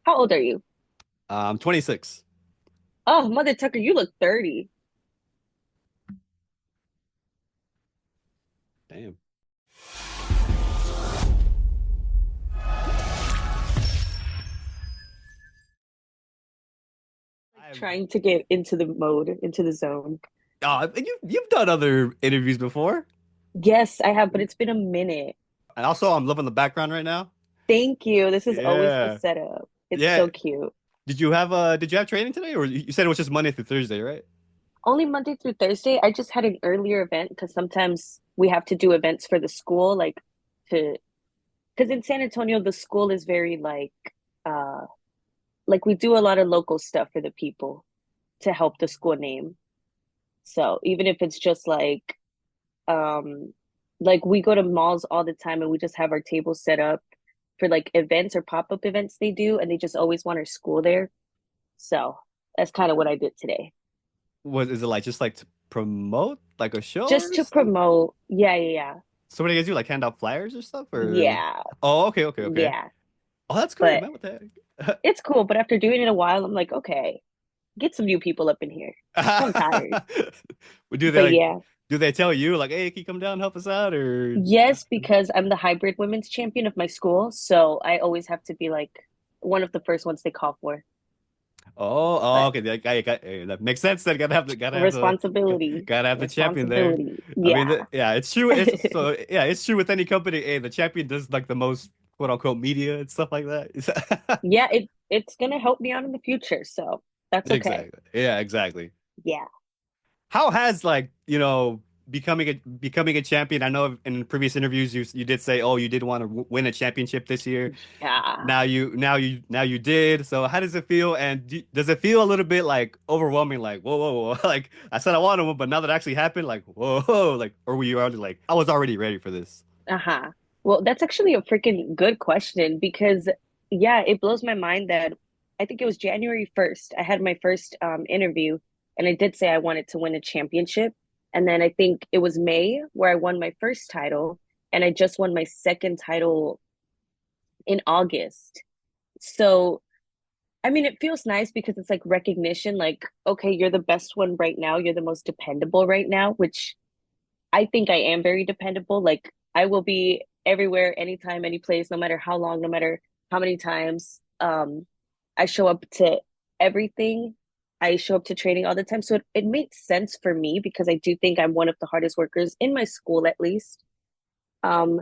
How old are you? I'm 26. Oh, Mother Tucker, you look 30. Damn. I've Trying to get into the mode, into the zone. you've done other interviews before. Yes, I have, but it's been a minute. And also, I'm loving the background right now. Thank you. This is always the Yeah. setup. It's Yeah. so cute. Did you have training today, or you said it was just Monday through Thursday, right? Only Monday through Thursday. I just had an earlier event because sometimes we have to do events for the school, like to, because in San Antonio, the school is very uh, like we do a lot of local stuff for the people to help the school name. So even if it's just um like we go to malls all the time and we just have our tables set up for like events or pop-up events they do and they just always want our school there. So that's kind of what I did today. Was is it like just like to promote like a show Just or to something? promote. Yeah. So what do you guys do? Like hand out flyers or stuff? Or Yeah. oh, okay. Yeah. Oh, that's great, But man. What the heck? it's cool. But after doing it a while, I'm like, okay, get some new people up in here. I'm tired. Do they But like yeah. do they tell you like, hey, can you come down and help us out or Yes, because I'm the hybrid women's champion of my school. So I always have to be like one of the first ones they call for. But Okay. That makes sense. Then responsibility, gotta have the champion there. responsibility. I mean, Yeah. yeah, it's true. It's true with any company. Hey, the champion does like the most quote unquote media and stuff like that. Yeah, it's gonna help me out in the future, so that's okay. Exactly. Yeah, exactly. Yeah. How has like, becoming a champion? I know in previous interviews you did say, oh, you did want to win a championship this year. Yeah. Now you did. So how does it feel? And does it feel a little bit like overwhelming? Like whoa. Like I said I wanted one, but now that actually happened, like whoa, like or were you already like I was already ready for this? Uh-huh. Well, that's actually a freaking good question because yeah, it blows my mind that I think it was January 1st. I had my first interview and I did say I wanted to win a championship. And then I think it was May where I won my first title and I just won my second title in August. So I mean, it feels nice because it's like recognition, like, okay, you're the best one right now. You're the most dependable right now, which I think I am very dependable. Like, I will be everywhere, anytime, any place, no matter how long, no matter how many times. I show up to everything. I show up to training all the time. So it makes sense for me because I do think I'm one of the hardest workers in my school, at least. Um,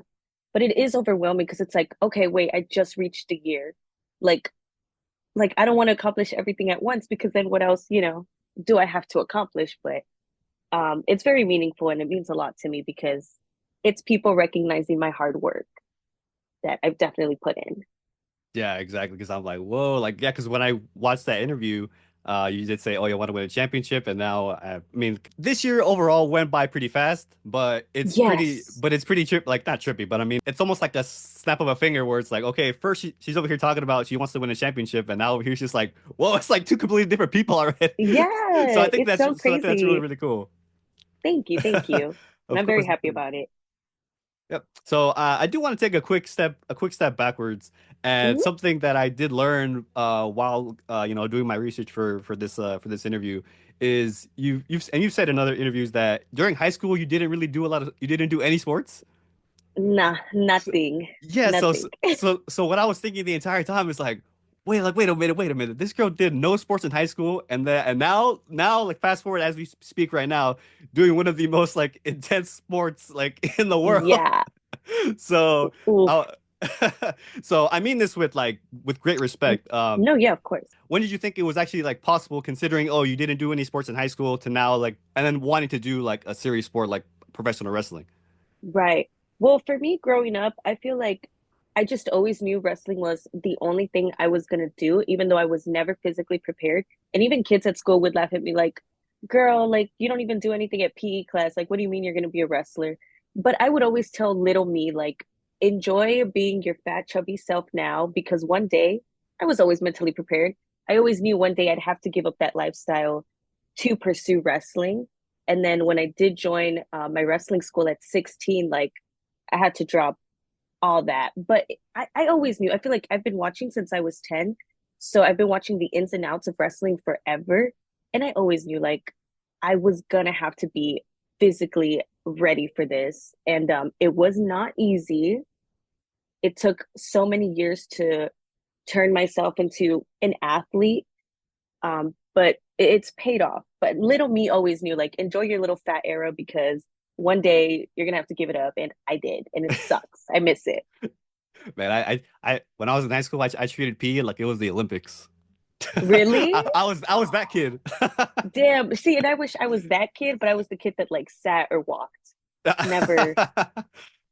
but it is overwhelming because it's like, okay, wait, I just reached a year. Like, I don't want to accomplish everything at once because then what else, do I have to accomplish? But it's very meaningful and it means a lot to me because it's people recognizing my hard work that I've definitely put in. Yeah, exactly. Because I'm like, whoa, like, yeah, because when I watched that interview, you did say, oh, you want to win a championship. And now, I mean, this year overall went by pretty fast, Yes. but it's pretty like, not trippy, but I mean, it's almost like a snap of a finger where it's like, okay, first she's over here talking about she wants to win a championship. And now over here she's like, whoa, it's like two completely different people already. Yeah, it's so So I think that's really, crazy. really cool. Thank you. Thank you. And Of I'm very course. happy about it. Yep. So I do want to take a quick step backwards, and Mhm. something that I did learn while doing my research for this interview is you've said in other interviews that during high school you didn't do any sports. Nah, So, nothing. yeah. Nothing. So what I was thinking the entire time is like, wait a minute. This girl did no sports in high school, and now like fast forward as we speak right now, doing one of the most like intense sports like in the world. Yeah. So, Oof. uh, so I mean this with with great respect. No, yeah, of course. When did you think it was actually like possible, considering you didn't do any sports in high school, to now like and then wanting to do like a serious sport like professional wrestling? Right. Well, for me growing up, I feel like I just always knew wrestling was the only thing I was going to do, even though I was never physically prepared. And even kids at school would laugh at me like, girl, like you don't even do anything at PE class. Like, what do you mean you're going to be a wrestler? But I would always tell little me, like, enjoy being your fat, chubby self now, because one day I was always mentally prepared. I always knew one day I'd have to give up that lifestyle to pursue wrestling. And then when I did join my wrestling school at 16, like I had to drop all that. But I always knew, I feel like I've been watching since I was 10. So I've been watching the ins and outs of wrestling forever. And I always knew like I was gonna have to be physically ready for this. And it was not easy. It took so many years to turn myself into an athlete. But it's paid off. But little me always knew like enjoy your little fat era because one day you're gonna have to give it up. And I did, and it sucks. I miss it. Man, when I was in high school, I treated PE like it was the Olympics. Really? I was that kid. Damn. See, and I wish I was that kid, but I was the kid that like sat or walked. Never.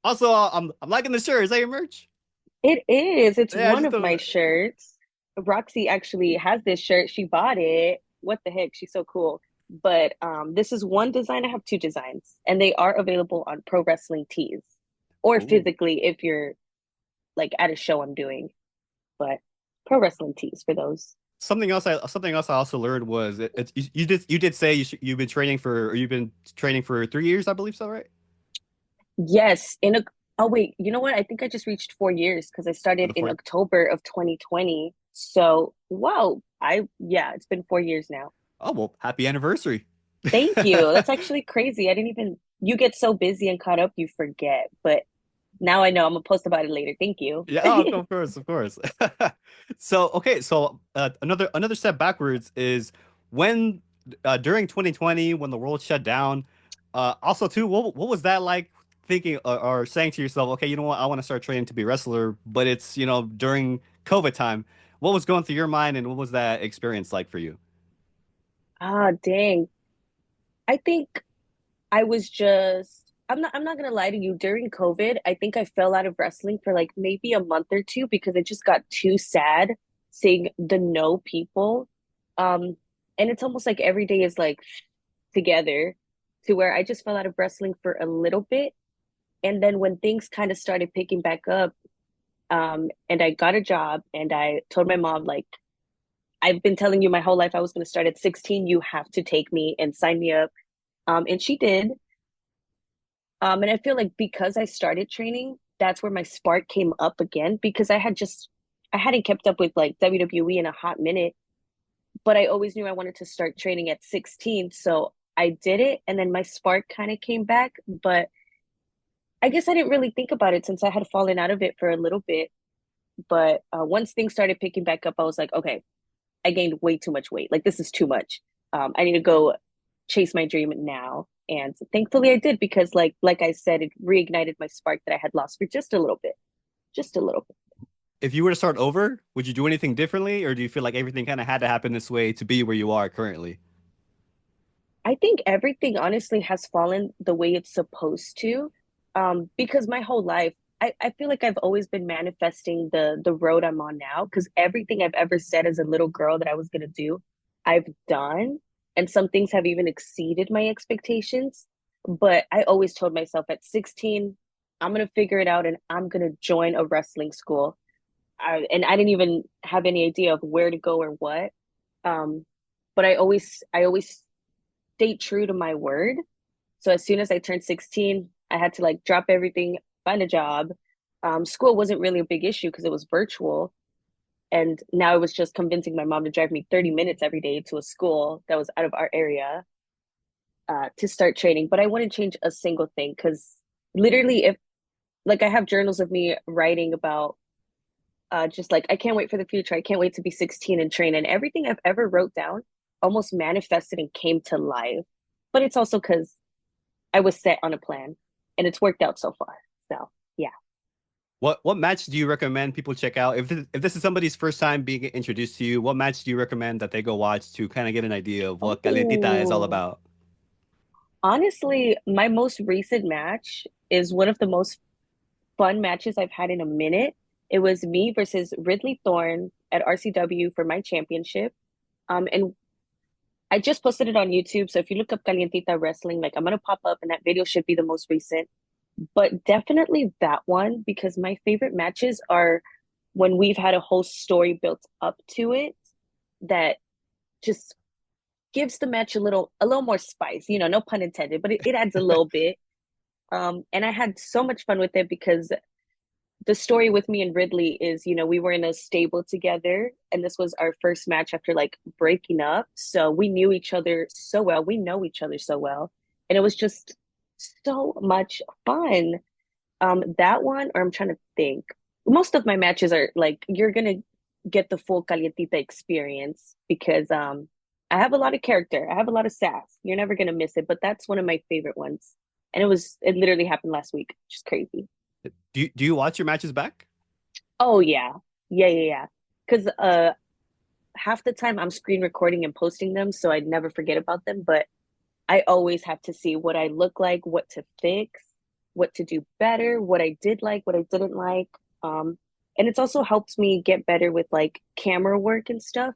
Also, I'm liking the shirt. Is that your merch? It is. It's Yeah, I one just of my don't. shirts. Roxy actually has this shirt. She bought it. What the heck? She's so cool. But this is one design. I have two designs, and they are available on Pro Wrestling Tees or Ooh. physically if you're like at a show I'm doing. But Pro Wrestling Tees for those. Something else I also learned was you did say you've been training for or you've been training for 3 years, I believe so, right? Yes, in a oh wait, you know what? I think I just reached 4 years because I For started the in 40. October of 2020. So, wow, yeah, it's been 4 years now. Oh well, happy anniversary. Thank you. That's actually crazy. I didn't even, you get so busy and caught up, you forget. But now I know I'm gonna post about it later. Thank you. Yeah, oh, of course, of course. So, okay, so another step backwards is when during 2020 when the world shut down. Also, too, what was that like thinking or saying to yourself, okay, you know what, I want to start training to be a wrestler, but it's during COVID time. What was going through your mind, and what was that experience like for you? Ah, dang. I think I was just I'm not gonna lie to you. During COVID, I think I fell out of wrestling for like maybe a month or two because I just got too sad seeing the no people. Um, and it's almost like every day is like together to where I just fell out of wrestling for a little bit. And then when things kind of started picking back up, and I got a job and I told my mom, like, I've been telling you my whole life I was gonna start at 16. You have to take me and sign me up. And she did. And I feel like because I started training, that's where my spark came up again because I hadn't kept up with like WWE in a hot minute, but I always knew I wanted to start training at 16. So I did it and then my spark kind of came back, but I guess I didn't really think about it since I had fallen out of it for a little bit. But once things started picking back up, I was like, okay, I gained way too much weight. Like this is too much. I need to go chase my dream now. And thankfully I did because like I said, it reignited my spark that I had lost for just a little bit. Just a little bit. If you were to start over, would you do anything differently, or do you feel like everything kind of had to happen this way to be where you are currently? I think everything honestly has fallen the way it's supposed to. Because my whole life, I feel like I've always been manifesting the road I'm on now because everything I've ever said as a little girl that I was gonna do, I've done. And some things have even exceeded my expectations. But I always told myself at 16, I'm gonna figure it out and I'm gonna join a wrestling school. And I didn't even have any idea of where to go or what. Um, but I always stayed true to my word. So as soon as I turned 16, I had to like drop everything, find a job. School wasn't really a big issue because it was virtual. And now it was just convincing my mom to drive me 30 minutes every day to a school that was out of our area to start training. But I wouldn't change a single thing because literally, if like I have journals of me writing about just like, I can't wait for the future. I can't wait to be 16 and train. And everything I've ever wrote down almost manifested and came to life. But it's also because I was set on a plan and it's worked out so far. So yeah. What match do you recommend people check out? If this is somebody's first time being introduced to you, what match do you recommend that they go watch to kind of get an idea of what Kalientita is all Oh, about? honestly, my most recent match is one of the most fun matches I've had in a minute. It was me versus Ridley Thorne at RCW for my championship. And I just posted it on YouTube. So if you look up Kalientita Wrestling, like I'm gonna pop up and that video should be the most recent. But definitely that one because my favorite matches are when we've had a whole story built up to it that just gives the match a little more spice, no pun intended, but it adds a little bit. And I had so much fun with it because the story with me and Ridley is, we were in a stable together, and this was our first match after like breaking up. So we knew each other so well. We know each other so well. And it was just so much fun. That one, or I'm trying to think. Most of my matches are like you're gonna get the full Kalientita experience because I have a lot of character. I have a lot of sass. You're never gonna miss it, but that's one of my favorite ones. And it literally happened last week. Just crazy. Do you watch your matches back? Oh yeah. Yeah, yeah, yeah. Because half the time I'm screen recording and posting them, so I never forget about them. But I always have to see what I look like, what to fix, what to do better, what I did like, what I didn't like. Um, and it's also helped me get better with like camera work and stuff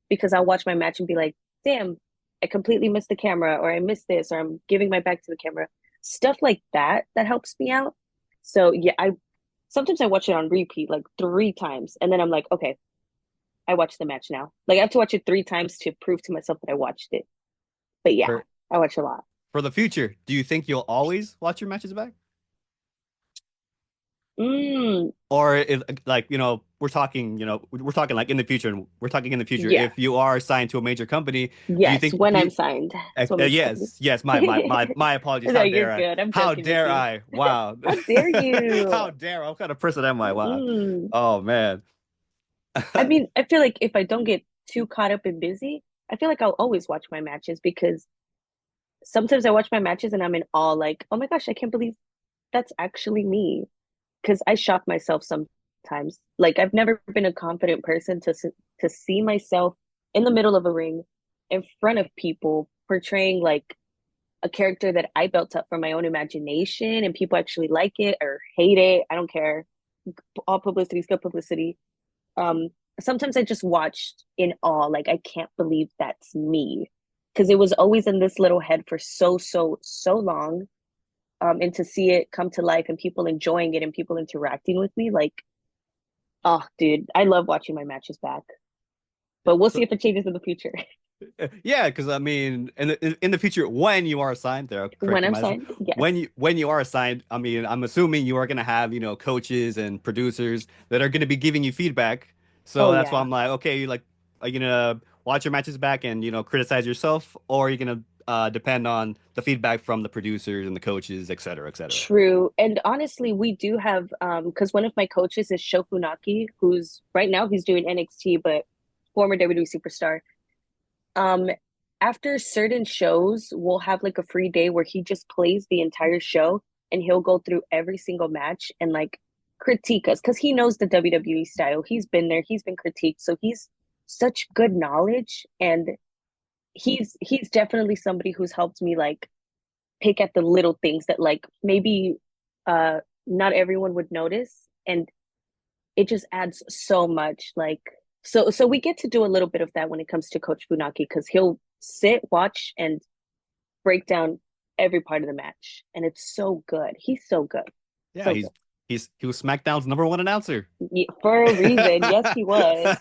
because I'll watch my match and be like, damn, I completely missed the camera, or I missed this, or I'm giving my back to the camera. Stuff like that helps me out. So yeah, I sometimes I watch it on repeat like 3 times, and then I'm like, okay, I watched the match now. Like I have to watch it 3 times to prove to myself that I watched it. But yeah, For I watch a lot. for the future, do you think you'll always watch your matches back? Mm, Or if, like, we're talking like in the future, and we're talking in the future. yeah. If you are signed to a major company, do you Yes, think when do I'm you signed. So major company. yes, yes, my apologies. No, How you're dare I? good. I'm How joking with dare you. I? Wow. How dare you? How dare I? What kind of person am I? Wow. Mm. Oh man. I mean, I feel like if I don't get too caught up and busy, I feel like I'll always watch my matches because sometimes I watch my matches and I'm in awe, like, oh my gosh, I can't believe that's actually me. Because I shock myself sometimes. Like I've never been a confident person to see myself in the middle of a ring in front of people portraying like a character that I built up from my own imagination and people actually like it or hate it. I don't care. All publicity is good publicity. Um, Sometimes I just watched in awe, like I can't believe that's me. Because it was always in this little head for so long. And to see it come to life and people enjoying it and people interacting with me, like, oh, dude, I love watching my matches back. But we'll see So if it changes in the future. yeah, because I mean, in the future, when you are assigned, there, When correct I'm me. signed, yes. When you are assigned, I mean, I'm assuming you are gonna have coaches and producers that are gonna be giving you feedback. So Oh that's why yeah. I'm like, okay, like, are you gonna watch your matches back and criticize yourself, or are you gonna depend on the feedback from the producers and the coaches, et cetera, et cetera? True. And honestly, we do have because one of my coaches is Shofunaki, who's right now he's doing NXT, but former WWE superstar. Um, After certain shows, we'll have like a free day where he just plays the entire show and he'll go through every single match and like critique us because he knows the WWE style. He's been there, he's been critiqued, so he's such good knowledge and he's definitely somebody who's helped me like pick at the little things that like maybe not everyone would notice and it just adds so much like so we get to do a little bit of that when it comes to Coach Funaki because he'll sit, watch, and break down every part of the match. And it's so good. He's so good. Yeah, So he's good. he was SmackDown's #1 announcer. Yeah, for a reason. Yes, he was.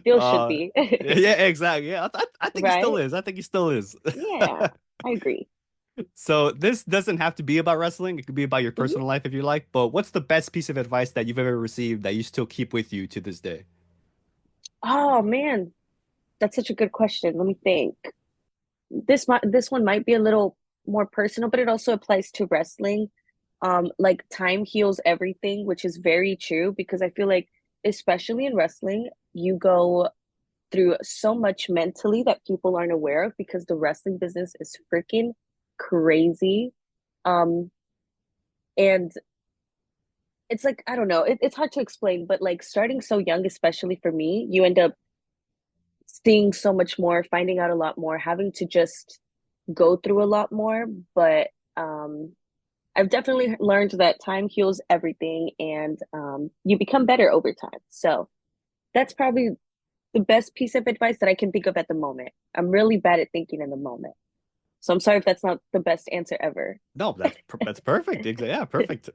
Still should Uh, be. yeah, exactly. Yeah, I think he still Right? is. I think he still is. Yeah, I agree. So this doesn't have to be about wrestling. It could be about your Mhm. personal life if you like. But what's the best piece of advice that you've ever received that you still keep with you to this day? Oh man, that's such a good question. Let me think. This one might be a little more personal, but it also applies to wrestling. Like time heals everything, which is very true because I feel like, especially in wrestling, you go through so much mentally that people aren't aware of because the wrestling business is freaking crazy. Um, and it's like, I don't know, it's hard to explain, but like starting so young, especially for me, you end up seeing so much more, finding out a lot more, having to just go through a lot more. But I've definitely learned that time heals everything and you become better over time. So that's probably the best piece of advice that I can think of at the moment. I'm really bad at thinking in the moment. So I'm sorry if that's not the best answer ever. No, that's perfect. Yeah, perfect.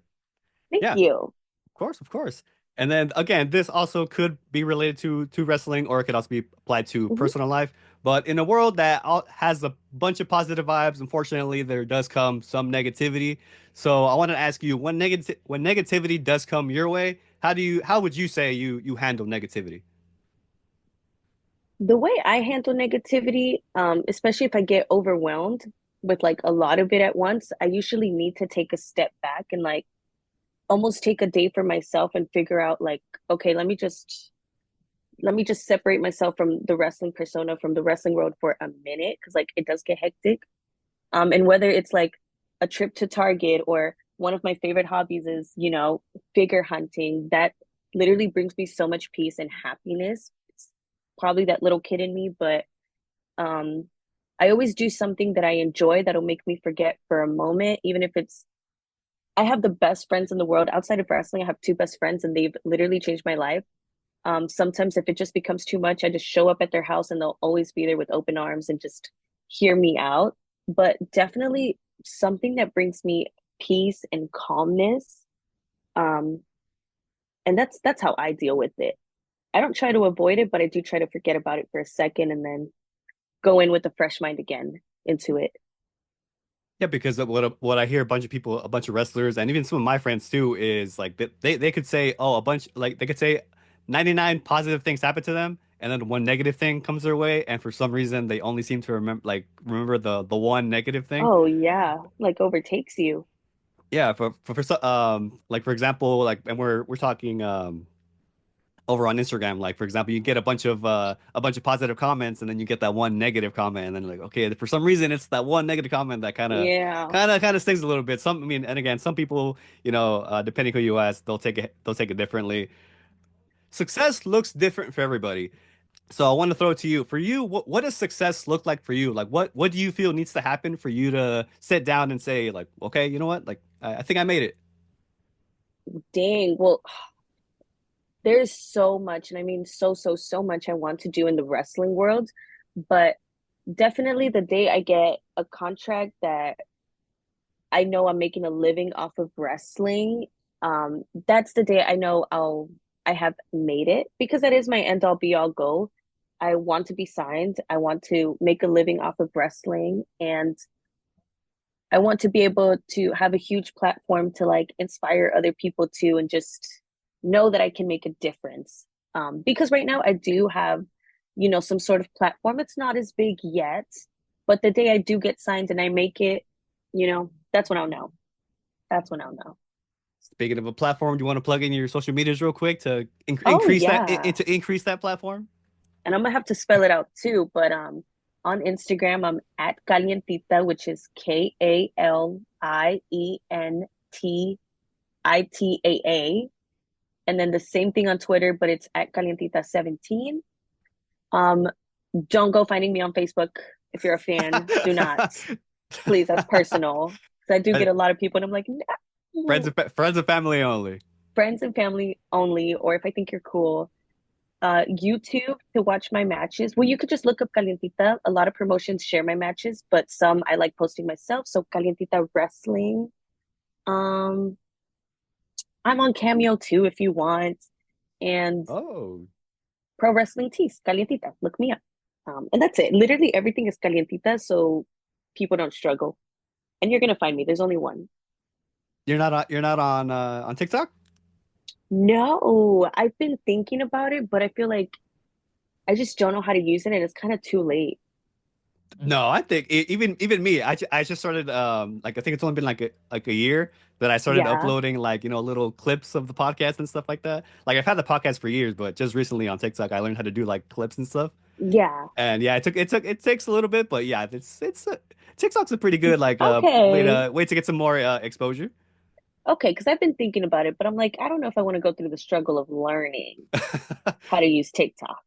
Thank Yeah, you. of course, of course. And then again, this also could be related to wrestling, or it could also be applied to Mhm. personal life. But in a world that has a bunch of positive vibes, unfortunately, there does come some negativity. So I want to ask you, when negativity does come your way, how would you say you handle negativity? The way I handle negativity, especially if I get overwhelmed with like a lot of it at once, I usually need to take a step back and like almost take a day for myself and figure out like, okay, let me just separate myself from the wrestling persona, from the wrestling world for a minute, because like it does get hectic. And whether it's like a trip to Target or one of my favorite hobbies is, figure hunting, that literally brings me so much peace and happiness. It's probably that little kid in me, but um, I always do something that I enjoy that'll make me forget for a moment, even if it's I have the best friends in the world outside of wrestling. I have two best friends and they've literally changed my life. Sometimes if it just becomes too much, I just show up at their house and they'll always be there with open arms and just hear me out. But definitely something that brings me peace and calmness. Um, and that's how I deal with it. I don't try to avoid it, but I do try to forget about it for a second and then go in with a fresh mind again into it. Yeah, because of what I hear a bunch of people, a bunch of wrestlers, and even some of my friends too, is like they could say, oh, a bunch like they could say 99 positive things happen to them, and then one negative thing comes their way, and for some reason they only seem to remember the one negative thing. Oh yeah, like overtakes you. Yeah, like for example, like, and we're talking over on Instagram, like for example, you get a bunch of positive comments, and then you get that one negative comment, and then like, okay, for some reason it's that one negative comment that Yeah. kind of stings a little bit. I mean, and again, some people, depending who you ask, they'll take it differently. Success looks different for everybody. So I want to throw it to you. For you, what does success look like for you? Like what do you feel needs to happen for you to sit down and say like, okay, you know what? Like I think I made it. Dang. Well, there's so much, and I mean so much I want to do in the wrestling world, but definitely the day I get a contract that I know I'm making a living off of wrestling, that's the day I know I have made it because that is my end all be all goal. I want to be signed. I want to make a living off of wrestling and I want to be able to have a huge platform to like inspire other people too and just know that I can make a difference. Because right now I do have, some sort of platform. It's not as big yet, but the day I do get signed and I make it, that's when I'll know. That's when I'll know. Speaking of a platform, do you want to plug in your social medias real quick to Oh yeah. to increase that platform? And I'm gonna have to spell it out too, but on Instagram I'm at Kalientita, which is Kalientitaa. And then the same thing on Twitter, but it's at Kalientita 17. Um, don't go finding me on Facebook if you're a fan. Do not. Please, that's personal. Because I do get a lot of people and I'm like, no. Friends and family only. Friends and family only, or if I think you're cool. YouTube to watch my matches. Well, you could just look up Calientita. A lot of promotions share my matches, but some I like posting myself. So Calientita Wrestling. Um, I'm on Cameo too if you want. And Oh, Pro Wrestling Tees, Calientita. Look me up. And that's it. Literally everything is Calientita, so people don't struggle. And you're gonna find me. There's only one. you're not on TikTok? No, I've been thinking about it, but I feel like I just don't know how to use it, and it's kind of too late. No, I think even me, I just started like I think it's only been like a year that I started Yeah, uploading like little clips of the podcast and stuff like that. Like I've had the podcast for years, but just recently on TikTok I learned how to do like clips and stuff. yeah. And yeah, it takes a little bit, but yeah, TikTok's a pretty good like Okay. way to get some more exposure. Okay, because I've been thinking about it, but I'm like, I don't know if I want to go through the struggle of learning how to use TikTok.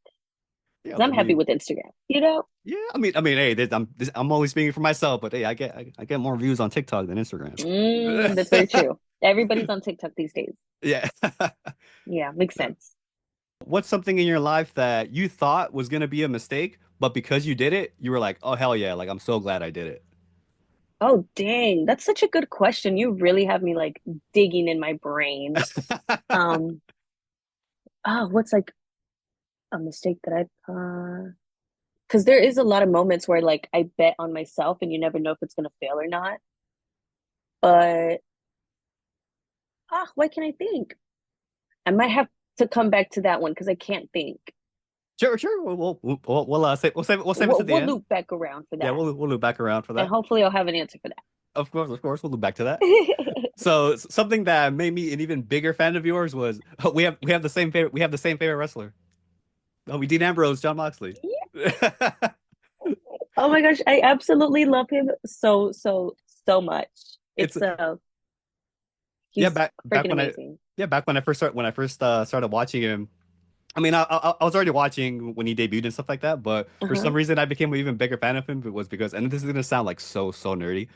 Yeah, Because I I'm happy mean, with Instagram. yeah, hey, I'm only speaking for myself, but hey, I get more views on TikTok than Instagram. That's very true. Everybody's on TikTok these days. Yeah. Yeah, makes sense. What's something in your life that you thought was gonna be a mistake, but because you did it, you were like, oh hell yeah, like I'm so glad I did it. Oh, dang. That's such a good question. You really have me like digging in my brain. Um, what's like a mistake that because there is a lot of moments where like I bet on myself and you never know if it's gonna fail or not. But why can't I think? I might have to come back to that one because I can't think. Sure, sure. We'll save it to the We'll end. loop back around for Yeah, that. we'll loop back around for And that. hopefully I'll have an answer for Of course, we'll loop back to that. that. So something that made me an even bigger fan of yours was we have the same favorite wrestler. Oh, we Dean Ambrose, Jon Moxley. Oh my gosh, I absolutely love him so much. It's yeah, He's freaking amazing. back when I first started watching him. I mean, I was already watching when he debuted and stuff like that, but for Uh-huh. some reason I became an even bigger fan of him. It was because, and this is gonna sound like so nerdy,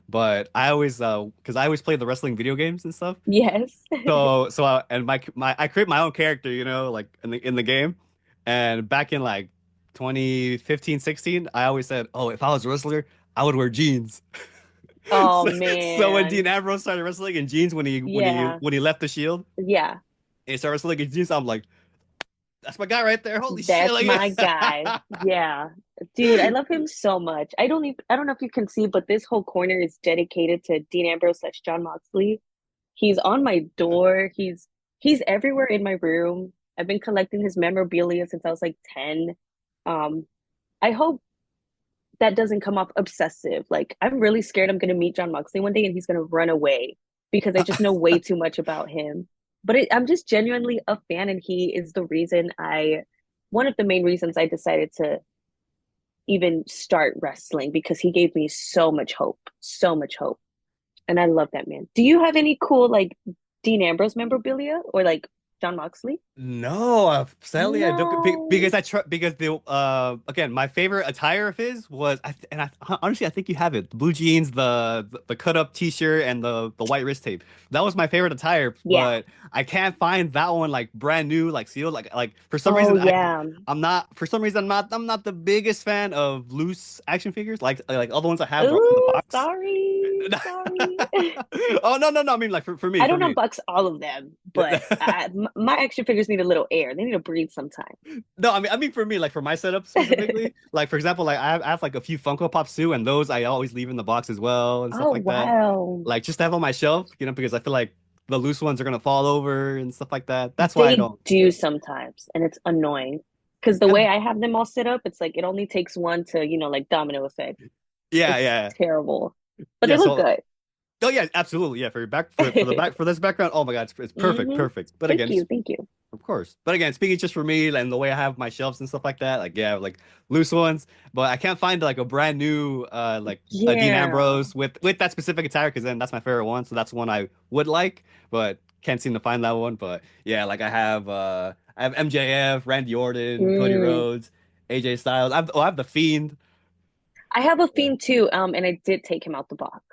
but I always because I always play the wrestling video games and stuff. Yes. And my I create my own character, you know, like in the game. And back in like 2015, 16, I always said, "Oh, if I was a wrestler, I would wear jeans." Oh So when Dean man. Ambrose started wrestling in jeans Yeah. when he left the Shield Yeah. and started wrestling in jeans, I'm like, "That's my guy right there! Holy shit!" That's my guy. Yeah. Dude, I love him so much. I don't know if you can see, but this whole corner is dedicated to Dean Ambrose / Jon Moxley. He's on my door. He's everywhere in my room. I've been collecting his memorabilia since I was like 10. Um, I hope that doesn't come off obsessive. Like I'm really scared I'm gonna meet Jon Moxley one day and he's gonna run away because I just know way too much about him. But I'm just genuinely a fan, and he is the reason one of the main reasons I decided to even start wrestling because he gave me so much hope. And I love that man. Do you have any cool like Dean Ambrose memorabilia or like Jon Moxley? No, sadly I don't No. because I try because the again my favorite attire of his was honestly I think you have it, the blue jeans, the cut up t-shirt and the white wrist tape. That was my favorite attire, Yeah. but I can't find that one like brand new, like sealed, like for some Oh reason yeah. I'm not the biggest fan of loose action figures like all the ones I have are in the Ooh, box. sorry. Oh no, I mean like I for don't me. unbox all of them, but my action figures need a little air. They need to breathe sometime. No, I mean for me, like for my setup specifically, like for example, like I have like a few Funko Pops too, and those I always leave in the box as well and stuff Oh like that. wow. Like just to have on my shelf, you know, because I feel like the loose ones are gonna fall over and stuff like that. That's why I They don't. do sometimes, and it's annoying. Because the Yeah, way I have them all set up, it's like it only takes one to, like domino effect. It's yeah, terrible. But they yeah. look So, good. oh yeah, absolutely, yeah. For the back for this background, oh my God, it's perfect, Hmm. perfect. But Thank again, you. Thank you. of course. But again, speaking just for me and the way I have my shelves and stuff like that, like yeah, like loose ones. But I can't find like a brand new like a Dean Yeah. Ambrose with that specific attire because then that's my favorite one. So that's one I would like, but can't seem to find that one. But yeah, like I have MJF, Randy Orton, Cody Mm. Rhodes, AJ Styles. I have the Fiend. I have a Yeah. Fiend too, and I did take him out the box.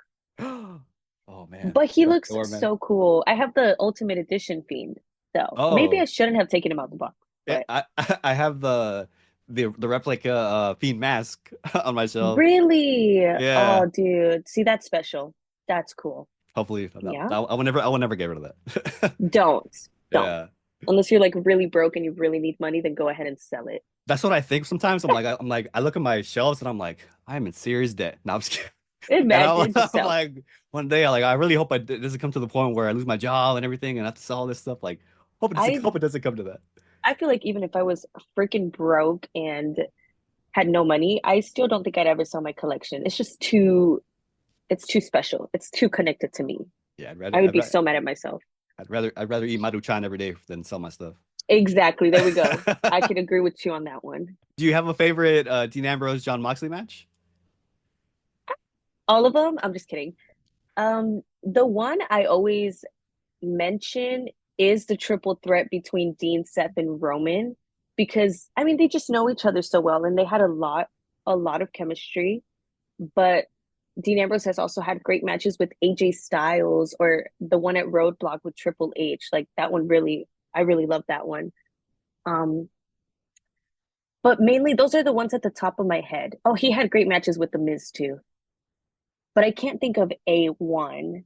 Oh man, But he the looks Doorman. so cool. I have the Ultimate Edition Fiend, though. Maybe I Oh shouldn't have taken him out the box, yeah, but I have the replica Fiend mask on my shelf. really? Yeah. Oh, dude. See, that's special. That's cool. Hopefully, Yeah. I will never get rid of that. Don't. Don't. Yeah, Unless you're like really broke and you really need money, then go ahead and sell it. that's what I think sometimes. I'm like, I look at my shelves and I'm like, I'm in serious debt. No, I'm just kidding. And Imagine just I'm sell. like, one day, I really hope it doesn't come to the point where I lose my job and everything and I have to sell all this stuff. Like, I hope it doesn't come to that. I feel like even if I was freaking broke and had no money, I still don't think I'd ever sell my collection. It's too special. It's too connected to me. Yeah, I would be so mad at myself. I'd rather eat Maruchan every day than sell my stuff. Exactly. There we go. I could agree with you on that one. Do you have a favorite Dean Ambrose John Moxley match? All of them? I'm just kidding. The one I always mention is the triple threat between Dean, Seth, and Roman because I mean they just know each other so well and they had a lot of chemistry. But Dean Ambrose has also had great matches with AJ Styles or the one at Roadblock with Triple H. Like that one really, I really love that one. Um, but mainly those are the ones at the top of my head. Oh, he had great matches with The Miz too, but I can't think of a one.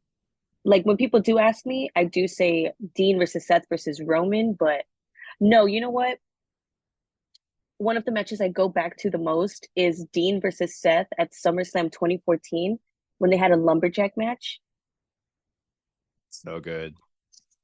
Like when people do ask me, I do say Dean versus Seth versus Roman, but No, you know what? One of the matches I go back to the most is Dean versus Seth at SummerSlam 2014 when they had a lumberjack match. So good.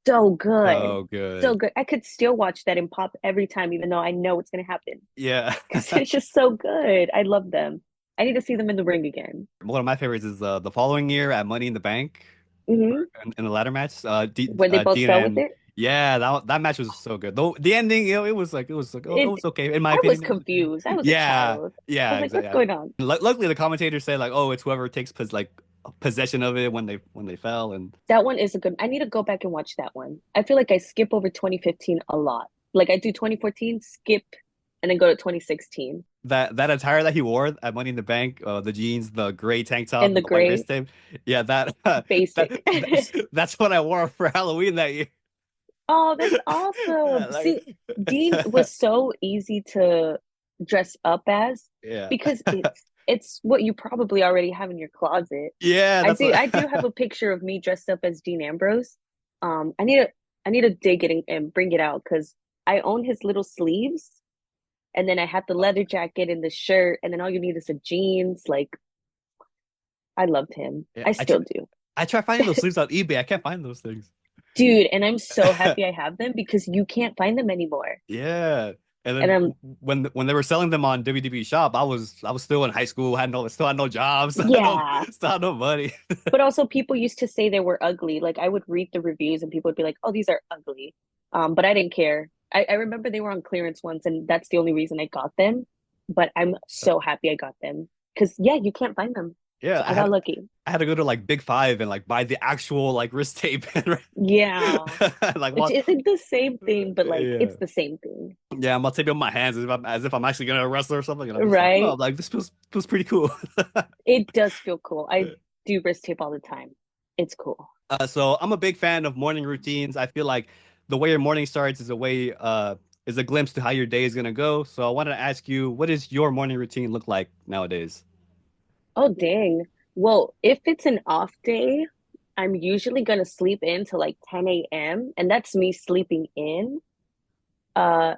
So good. So So good. good. I could still watch that and pop every time, even though I know it's going to happen Yeah. because it's just so good. I love them. I need to see them in the ring again. One of my favorites is the following year at Money in the Bank Hmm. in the ladder match. Where they both Dean fell with and it. yeah, that match was so good. Though the ending, it was like oh, it It, was okay in my I was opinion. It was okay. confused. I was a Yeah, child. I yeah, was like, exactly. what's Yeah. going on? Luckily, the commentators say like, oh, it's whoever takes possession of it when they fell, and That one is a good. I need to go back and watch that one. I feel like I skip over 2015 a lot. Like I do 2014, skip, and then go to 2016 that attire that he wore at Money in the Bank, the jeans, the gray tank top, in the and the white gray wrist tape. Yeah, basic. that's what I wore for Halloween that year. Oh, that's awesome. Yeah, like See, Dean was so easy to dress up as yeah. because it's what you probably already have in your closet. Yeah, I that's do what I do have a picture of me dressed up as Dean Ambrose. I need to dig it and bring it out because I own his little sleeves, and then I had the leather jacket and the shirt, and then all you need is the jeans. Like I loved him. yeah, I still do. I try finding those sleeves on eBay. I can't find those things. Dude, and I'm so happy I have them because you can't find them anymore. Yeah. And And then I'm when they were selling them on WWE Shop, I was still in high school, still had no jobs, Yeah. still had no money. But also people used to say they were ugly. Like I would read the reviews and people would be like, "Oh, these are ugly." But I didn't care. I remember they were on clearance once and that's the only reason I got them. But I'm so happy I got them. Because yeah, you can't find them. Yeah, So I got lucky. I had to go to like Big Five and like buy the actual like wrist tape and Yeah. like Which what isn't the same thing, but like yeah. it's the same thing. Yeah, I'm gonna tape it on my hands as if I'm actually gonna wrestle or something, and I'm just like, oh, Right? like this feels pretty cool. It does feel cool. I do wrist tape all the time. It's cool. So I'm a big fan of morning routines. I feel like the way your morning starts is a glimpse to how your day is gonna go. So I wanted to ask you, what does your morning routine look like nowadays? Oh, dang. Well, if it's an off day, I'm usually gonna sleep in till like 10 a.m. and that's me sleeping in. Uh,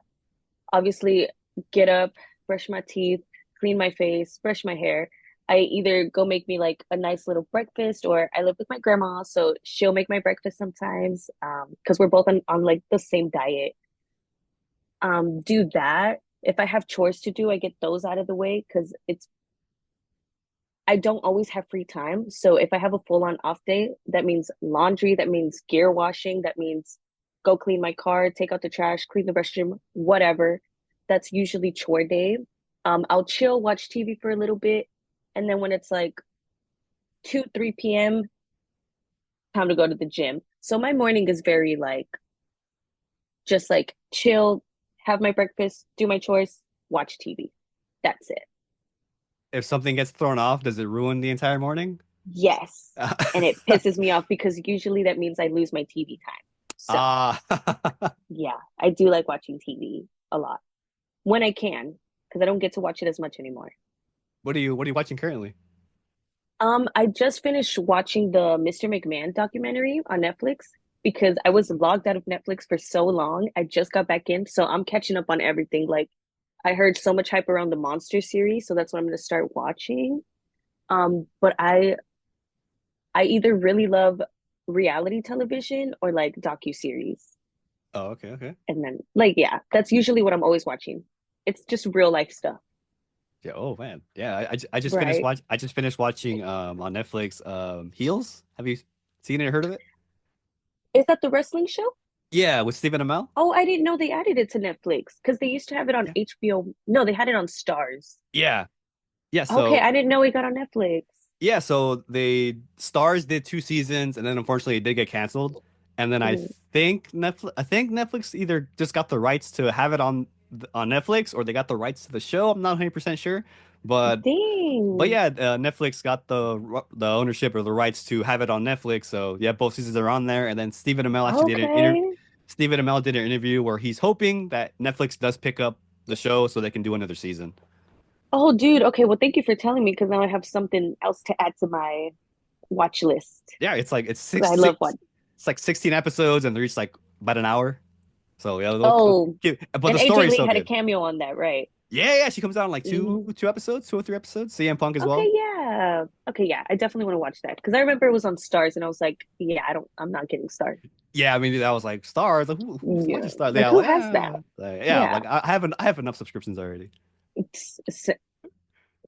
Obviously get up, brush my teeth, clean my face, brush my hair. I either go make me like a nice little breakfast or I live with my grandma, so she'll make my breakfast sometimes. Because we're both on like the same diet. Do that. If I have chores to do, I get those out of the way because I don't always have free time. So if I have a full on off day, that means laundry, that means gear washing, that means go clean my car, take out the trash, clean the restroom, whatever. That's usually chore day. I'll chill, watch TV for a little bit. And then when it's like 2, 3 p.m., time to go to the gym. So my morning is very like just like chill, have my breakfast, do my chores, watch TV. That's it. If something gets thrown off, does it ruin the entire morning? Yes. And it pisses me off because usually that means I lose my TV time. So, Ah, yeah, I do like watching TV a lot when I can because I don't get to watch it as much anymore. what are you watching currently? I just finished watching the Mr. McMahon documentary on Netflix because I was logged out of Netflix for so long. I just got back in, so I'm catching up on everything. Like I heard so much hype around the Monster series, so that's what I'm going to start watching. But I either really love reality television or like docu-series. Oh, okay, okay. And then like yeah, that's usually what I'm always watching. It's just real life stuff, Yeah. Oh man. Yeah. right? I just finished watching on Netflix Heels. Have you seen it or heard of it? Is that the wrestling show? Yeah, with Stephen Amell. Oh, I didn't know they added it to Netflix because they used to have it on Yeah. HBO. No, they had it on Stars. Yeah. Yeah. Okay, So I didn't know it got on Netflix. yeah, so they Stars did 2 seasons and then unfortunately it did get canceled. And then Mhm. I think Netflix either just got the rights to have it on Netflix or they got the rights to the show. I'm not 100% sure. But Dang. yeah, Netflix got the ownership or the rights to have it on Netflix. So yeah, both seasons are on there. And then Okay. Stephen Amell did an interview where he's hoping that Netflix does pick up the show so they can do another season. Oh, dude. Okay, well, thank you for telling me because now I have something else to add to my watch list Yeah, because I love what. it's like 16 episodes and they're each like about an hour. So yeah, Oh, but and the AJ story is Lee so had a good. cameo on that, right? Yeah, she comes out in like Hmm. two episodes, 2 or 3 episodes. CM Punk as Okay, well. yeah. Okay, yeah. I definitely want to watch that because I remember it was on Stars, and I was like, yeah, I'm not getting Stars. Yeah, I mean that was like Stars. Like, who's Yeah, watching Stars? like Yeah, who like, has that? yeah, Yeah. like I have enough subscriptions already. It's,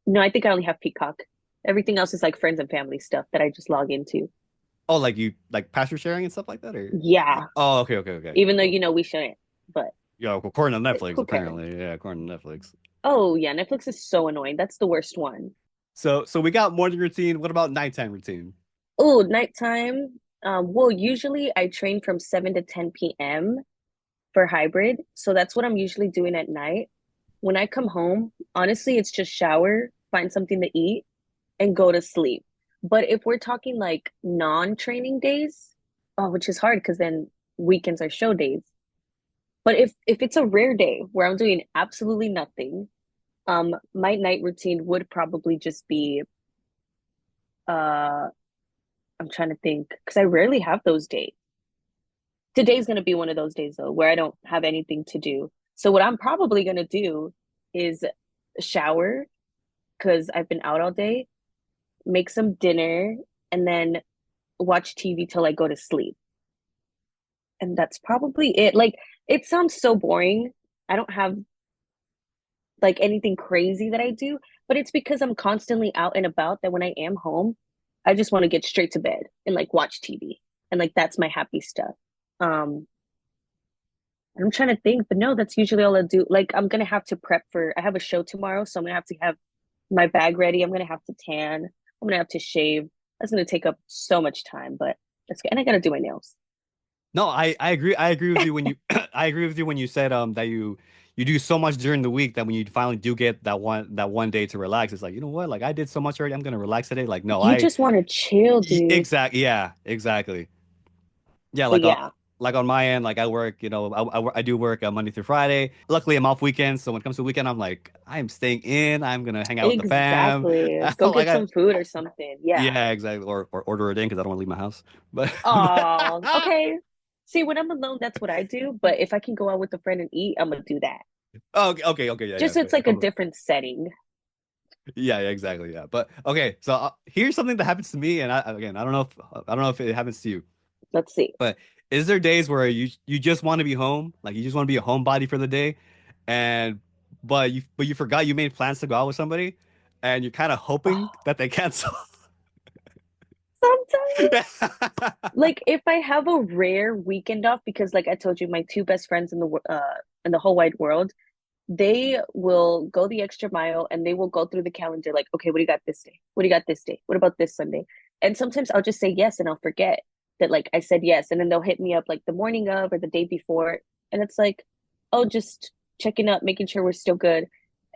no, I think I only have Peacock. Everything else is like friends and family stuff that I just log into. Oh, like you like password sharing and stuff like that, or Yeah, oh, okay. even though Oh, we shouldn't, but yeah, according to Netflix, who cares? apparently, yeah, according to Netflix. Oh yeah, Netflix is so annoying. That's the worst one. So we got morning routine. What about nighttime routine? Oh, nighttime. Well, usually I train from 7 to 10 p.m. for hybrid. So that's what I'm usually doing at night. When I come home, honestly, it's just shower, find something to eat, and go to sleep. But if we're talking like non-training days, oh, which is hard because then weekends are show days. But if it's a rare day where I'm doing absolutely nothing, my night routine would probably just be uh I'm trying to think because I rarely have those days. Today's gonna be one of those days though where I don't have anything to do. So what I'm probably gonna do is shower because I've been out all day, make some dinner, and then watch TV till I go to sleep. And that's probably it. Like it sounds so boring. I don't have like anything crazy that I do, but it's because I'm constantly out and about that when I am home, I just want to get straight to bed and like watch TV. And like that's my happy stuff. Um, I'm trying to think, but no, that's usually all I do. Like I'm gonna have to prep for I have a show tomorrow, so I'm gonna have to have my bag ready. I'm gonna have to tan. I'm gonna have to shave. That's gonna take up so much time, but that's good. And I gotta do my nails. No, I agree. I agree with you when you I agree with you when you said that you do so much during the week that when you finally do get that one day to relax, it's like, you know what? Like I did so much already. I'm gonna relax today. Like no, You just want to chill, dude. exactly. Yeah, exactly. Yeah, But yeah, like on my end, like I work, I do work Monday through Friday. Luckily, I'm off weekends, so when it comes to weekend, I'm like, I am staying in. I'm gonna hang out with the fam. exactly. I Go don't get like I some food or something. Yeah. Yeah, exactly. Or order it in because I don't want to leave my house. But, Oh, okay. See, when I'm alone, that's what I do. But if I can go out with a friend and eat, I'm gonna do that. oh, okay, yeah, Just so it's like a different setting. yeah, exactly, yeah. But okay, so here's something that happens to me, and again, I don't know if it happens to you, Let's see. but is there days where you just want to be home, like you just want to be a homebody for the day, and but you forgot you made plans to go out with somebody, and you're kind of hoping Oh, that they cancel. sometimes, like if I have a rare weekend off, because like I told you, my two best friends in the whole wide world, they will go the extra mile and they will go through the calendar like, okay, what do you got this day? What do you got this day? What about this Sunday? And sometimes I'll just say yes and I'll forget that like I said yes. And then they'll hit me up like the morning of or the day before. And it's like, oh, just checking up, making sure we're still good.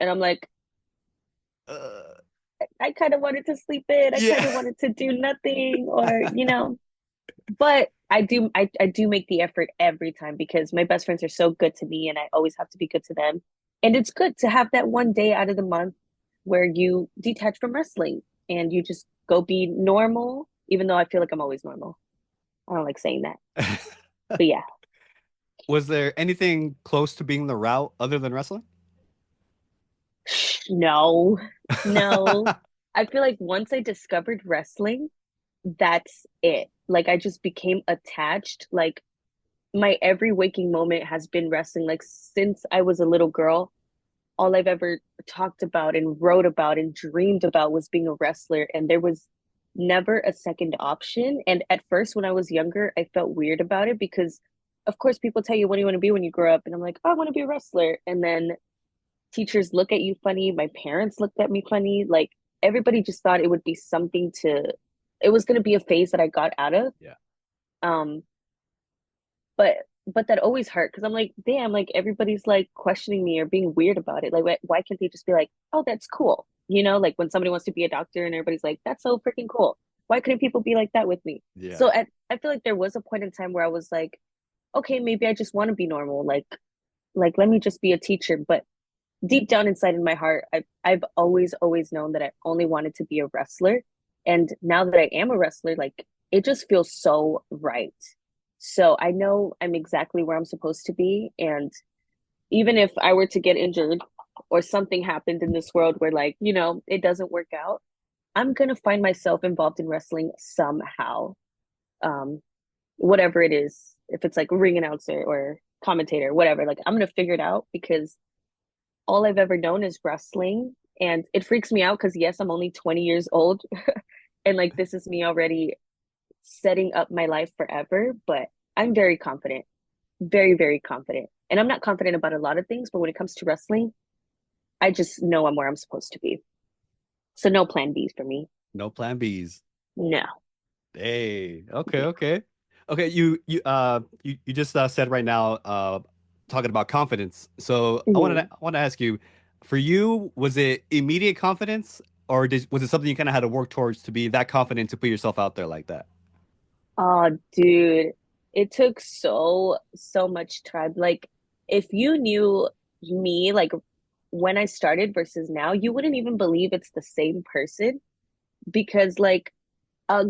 And I'm like, Uh, I kind of wanted to sleep in. I kind yeah. of wanted to do nothing or. But I do make the effort every time because my best friends are so good to me and I always have to be good to them. And it's good to have that one day out of the month where you detach from wrestling and you just go be normal, even though I feel like I'm always normal. I don't like saying that. But yeah, Was there anything close to being the route other than wrestling? no, no. I feel like once I discovered wrestling, that's it. Like I just became attached. Like my every waking moment has been wrestling. Like since I was a little girl, all I've ever talked about and wrote about and dreamed about was being a wrestler. And there was never a second option. And at first, when I was younger, I felt weird about it because, of course, people tell you what do you want to be when you grow up. And I'm like, oh, I want to be a wrestler. And then teachers look at you funny. My parents looked at me funny. Like everybody just thought it would be something to, it was going to be a phase that I got out of. Yeah. Um, but but that always hurt because I'm like, damn, like everybody's like questioning me or being weird about it. Like, why can't they just be like, oh, that's cool? Like when somebody wants to be a doctor and everybody's like, that's so freaking cool. Why couldn't people be like that with me? Yeah. So I feel like there was a point in time where I was like, okay, maybe I just want to be normal. Like let me just be a teacher. But deep down inside in my heart, I've always known that I only wanted to be a wrestler. And now that I am a wrestler, like it just feels so right So I know I'm exactly where I'm supposed to be. And even if I were to get injured or something happened in this world where, like, it doesn't work out, I'm going to find myself involved in wrestling somehow. Um, Whatever it is, if it's like ring announcer or commentator, whatever, like I'm going to figure it out because all I've ever known is wrestling. And it freaks me out because, yes, I'm only 20 years old. And like, this is me already setting up my life forever. But I'm very confident, very, very confident. And I'm not confident about a lot of things, but when it comes to wrestling, I just know I'm where I'm supposed to be. So no plan B for me. No plan Bs. No. Hey, okay, Yeah. okay. Okay, you just said right now talking about confidence. So Mhm. I want to ask you, for you, was it immediate confidence or was it something you kind of had to work towards to be that confident to put yourself out there like that? Oh, dude, it took so much time. Like, if you knew me, like when I started versus now, you wouldn't even believe it's the same person because, like,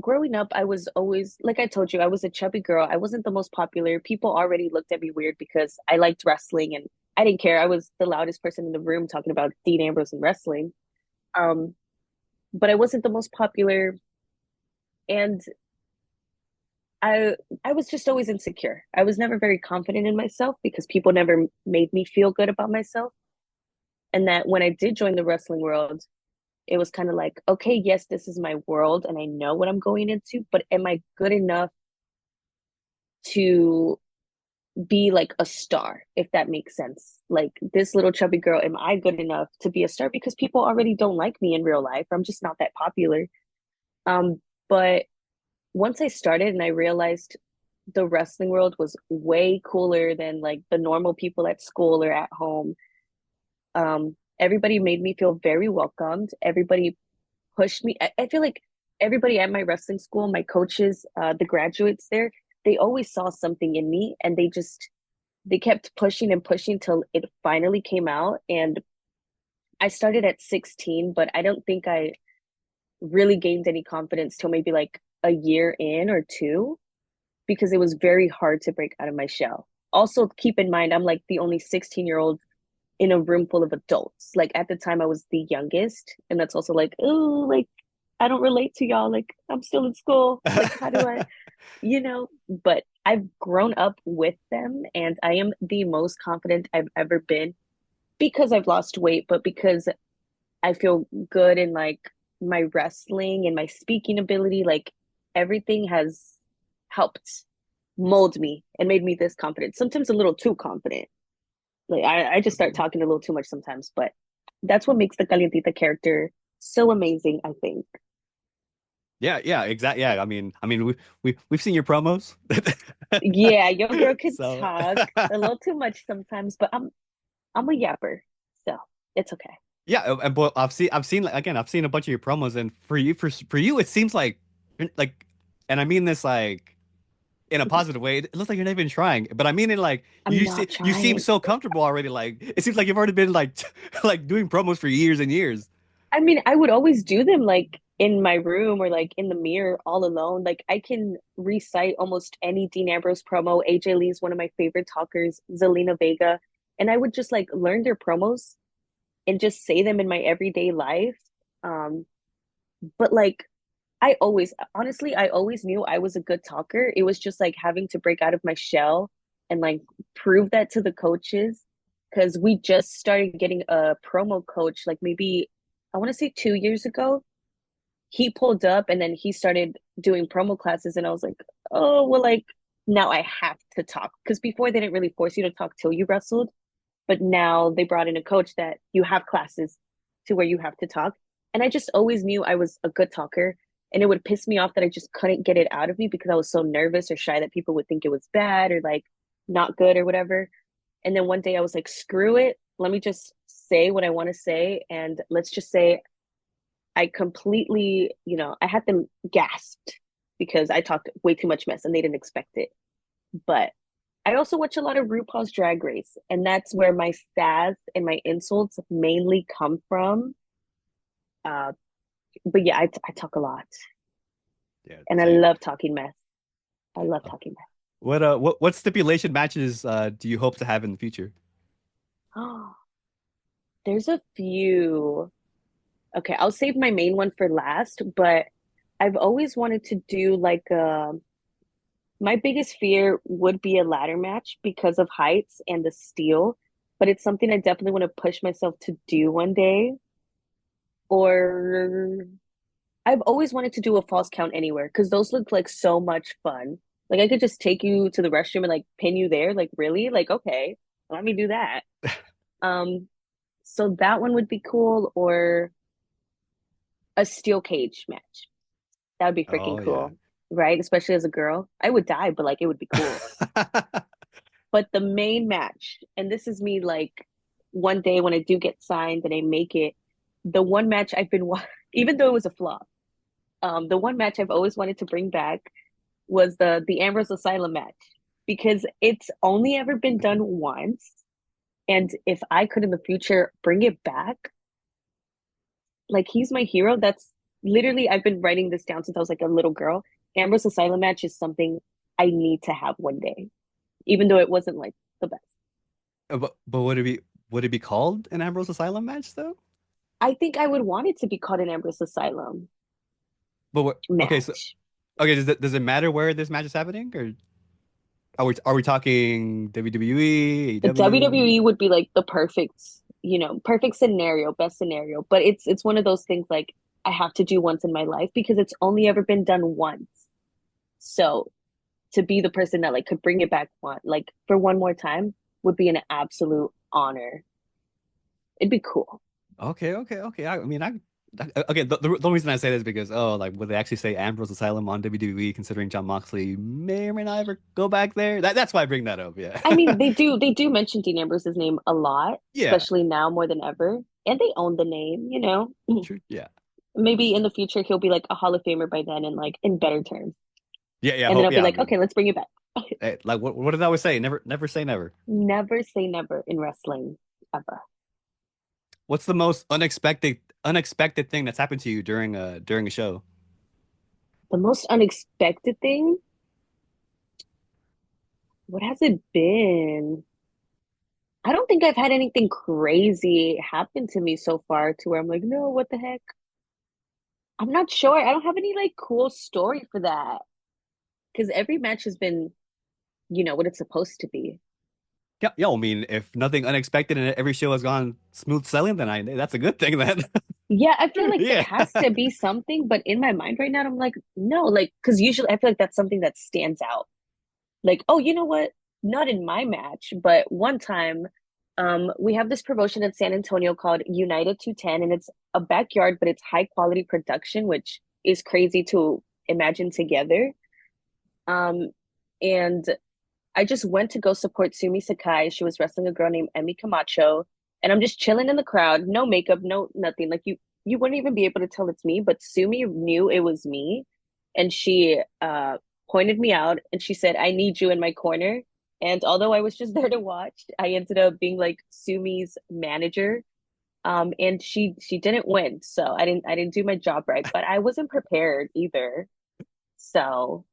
growing up, I was always, like I told you, I was a chubby girl. I wasn't the most popular. People already looked at me weird because I liked wrestling and I didn't care. I was the loudest person in the room talking about Dean Ambrose and wrestling. Um, but I wasn't the most popular, and I I was just always insecure. I was never very confident in myself because people never made me feel good about myself. And that when I did join the wrestling world, it was kind of like, okay, yes, this is my world and I know what I'm going into, but am I good enough to be like a star, if that makes sense? Like this little chubby girl, am I good enough to be a star? Because people already don't like me in real life. I'm just not that popular. But once I started and I realized the wrestling world was way cooler than like the normal people at school or at home. Everybody made me feel very welcomed. Everybody pushed me. I feel like everybody at my wrestling school, my coaches, the graduates there, they always saw something in me and they kept pushing and pushing till it finally came out. And I started at 16, but I don't think I really gained any confidence till maybe like a year in or two because it was very hard to break out of my shell. Also, keep in mind, I'm like the only 16-year-old in a room full of adults. Like at the time, I was the youngest. And that's also like, oh, like I don't relate to y'all. Like I'm still in school. Like, how do I, but I've grown up with them and I am the most confident I've ever been because I've lost weight, but because I feel good in like my wrestling and my speaking ability. Like everything has helped mold me and made me this confident. Sometimes a little too confident. Like I just start talking a little too much sometimes, but that's what makes the Kalientita character so amazing, I think. Yeah, yeah, exactly. Yeah, I mean, we've seen your promos, Yeah, your girl could so talk a little too much sometimes, but I'm a yapper, so it's okay. yeah. But I've seen like, again, I've seen a bunch of your promos, and for you, it seems like, and I mean this like in a positive way. It looks like you're not even trying, but I mean it like I'm not you seem trying. so comfortable already. Like it seems like you've already been like like doing promos for years and years. I mean, I would always do them like in my room or like in the mirror all alone. Like I can recite almost any Dean Ambrose promo. AJ Lee is one of my favorite talkers, Zelina Vega. And I would just like learn their promos and just say them in my everyday life. Um, but like honestly, I always knew I was a good talker. It was just like having to break out of my shell and like prove that to the coaches because we just started getting a promo coach like maybe I want to say 2 years ago. He pulled up and then he started doing promo classes and I was like, oh well, like now I have to talk because before they didn't really force you to talk till you wrestled, but now they brought in a coach that you have classes to where you have to talk. And I just always knew I was a good talker. And it would piss me off that I just couldn't get it out of me because I was so nervous or shy that people would think it was bad or like not good or whatever. And then one day I was like, screw it. Let me just say what I want to say. And let's just say I completely, I had them gasped because I talked way too much mess and they didn't expect it. But I also watch a lot of RuPaul's Drag Race, and that's where my sass and my insults mainly come from. Uh, but yeah, I talk a lot, Yeah, and I same. love talking mess. I love talking mess. What stipulation matches do you hope to have in the future? Oh, there's a few. Okay, I'll save my main one for last, but I've always wanted to do like my biggest fear would be a ladder match because of heights and the steel, but it's something I definitely want to push myself to do one day. Or I've always wanted to do a false count anywhere because those look like so much fun. Like I could just take you to the restroom and like pin you there. Like really? Like okay, let me do that. Um, so that one would be cool, or a steel cage match. That would be freaking Oh yeah. cool, right? Especially as a girl. I would die, but like it would be cool. But the main match, and this is me like one day when I do get signed and I make it, the one match I've been even though it was a flop, the one match I've always wanted to bring back was the Ambrose Asylum match because it's only ever been done once. And if I could in the future bring it back, like he's my hero. That's literally I've been writing this down since I was like a little girl. Ambrose Asylum match is something I need to have one day, even though it wasn't like the best. But would it be called an Ambrose Asylum match though? I think I would want it to be called an Ambrose Asylum But what? Okay, so match. okay, does it matter where this match is happening, or are we talking WWE, The AEW? WWE would be like the perfect, perfect scenario, best scenario. But it's one of those things like I have to do once in my life because it's only ever been done once. So to be the person that like could bring it back one like for one more time would be an absolute honor. It'd be cool. Okay. Okay. The reason I say this is because like would they actually say Ambrose Asylum on WWE, considering Jon Moxley may or may not ever go back there? That's why I bring that up. Yeah. I mean, they do mention Dean Ambrose's name a lot, Yeah. especially now more than ever. And they own the name. True. Yeah. Maybe in the future he'll be like a Hall of Famer by then and like in better terms. Yeah. Yeah. And then Hope. I'll be Yeah. I like, mean, okay, let's bring it back. like what did I always say? Never say never. Never say never in wrestling ever. What's the most unexpected thing that's happened to you during a show? The most unexpected thing, what has it been? I don't think I've had anything crazy happen to me so far to where I'm like, no, what the heck? I'm not sure. I don't have any like cool story for that because every match has been, what it's supposed to be. Yeah. Yeah. I mean, if nothing unexpected and every show has gone smooth sailing, then I that's a good thing then. Yeah, I feel like there Yeah. has to be something, but in my mind right now, I'm like, no, like, because usually I feel like that's something that stands out. Like, oh, you know what? Not in my match, but one time, we have this promotion in San Antonio called United 210, and it's a backyard, but it's high quality production, which is crazy to imagine together. Um, and I just went to go support Sumi Sakai. She was wrestling a girl named Emmy Camacho, and I'm just chilling in the crowd, no makeup, no nothing. Like you wouldn't even be able to tell it's me, but Sumi knew it was me, and she pointed me out and she said, "I need you in my corner." And although I was just there to watch, I ended up being like Sumi's manager. And she didn't win, so I didn't do my job right, but I wasn't prepared either. So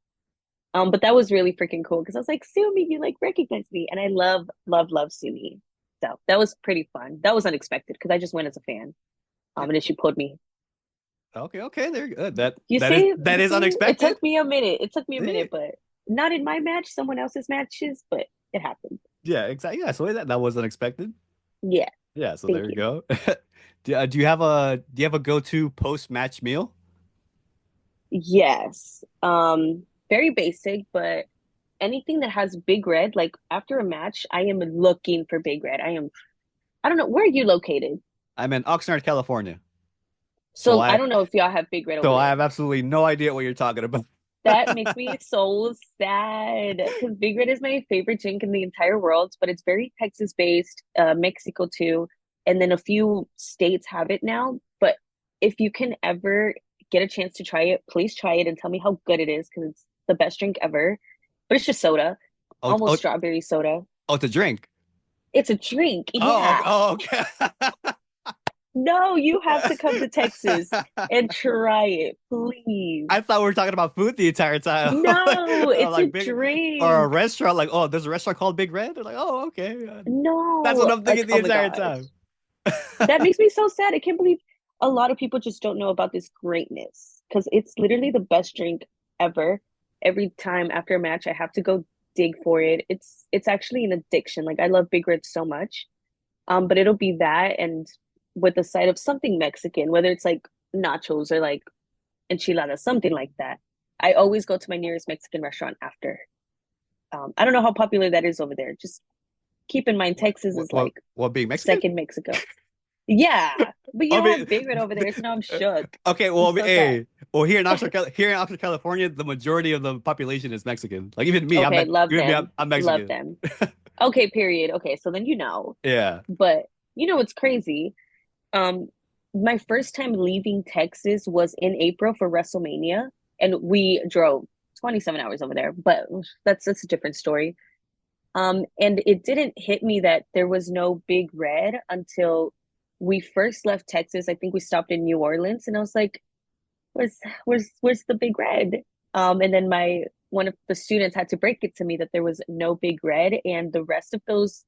but that was really freaking cool because I was like, Sumi, you like recognize me. And I love, love, love Sumi. So that was pretty fun. That was unexpected because I just went as a fan. And then she pulled me. Okay. There. Good. That You that is see, that is it unexpected. took me a minute. It took me a Yeah. minute, but not in my match, someone else's matches, but it happened. Yeah. Exactly. Yeah. So that was unexpected. Yeah, Yeah. So there thank you you. go. Do you have a go-to post-match meal? Yes. Very basic, but anything that has Big Red, like after a match, I am looking for Big Red. I don't know, where are you located? I'm in Oxnard, California. So So I I don't know if y'all have Big Red so over I there. have absolutely no idea what you're talking about. That makes me so sad because Big Red is my favorite drink in the entire world, but it's very Texas based, Mexico too, and then a few states have it now. But if you can ever get a chance to try it, please try it and tell me how good it is because it's the best drink ever. But it's just soda, Oh, almost oh, strawberry soda. oh, it's a drink. It's a drink, Oh, yeah. oh, okay. No, you have to come to Texas and try it, please. I thought we were talking about food the entire time. No, Or it's a like big or a drink. restaurant, like, oh, there's a restaurant called Big Red. They're like, oh, okay. That's what No, I'm like, thinking the oh my entire gosh. time. That makes me so sad. I can't believe a lot of people just don't know about this greatness because it's literally the best drink ever. Every time after a match, I have to go dig for it. It's actually an addiction. Like I love Big Red so much. But it'll be that and with the side of something Mexican, whether it's like nachos or like enchiladas, something like that. I always go to my nearest Mexican restaurant after. I don't know how popular that is over there. Just keep in mind, Texas is like What being Mexican? second Mexico. Yeah, but you I don't mean, have Big Red over there, so now I'm shook. okay, I'm well, so sad. hey, well, here in Oxford, California, the majority of the population is Mexican. Like Okay, love even me, them. I'm Love Mexican. them. Okay, period. Okay, so then you know. Yeah. But you know what's crazy? Um, my first time leaving Texas was in April for WrestleMania, and we drove 27 hours over there, but that's a different story. And it didn't hit me that there was no Big Red until we first left Texas. I think we stopped in New Orleans, and I was like, where's the Big Red? And then my one of the students had to break it to me that there was no Big Red, and the rest of those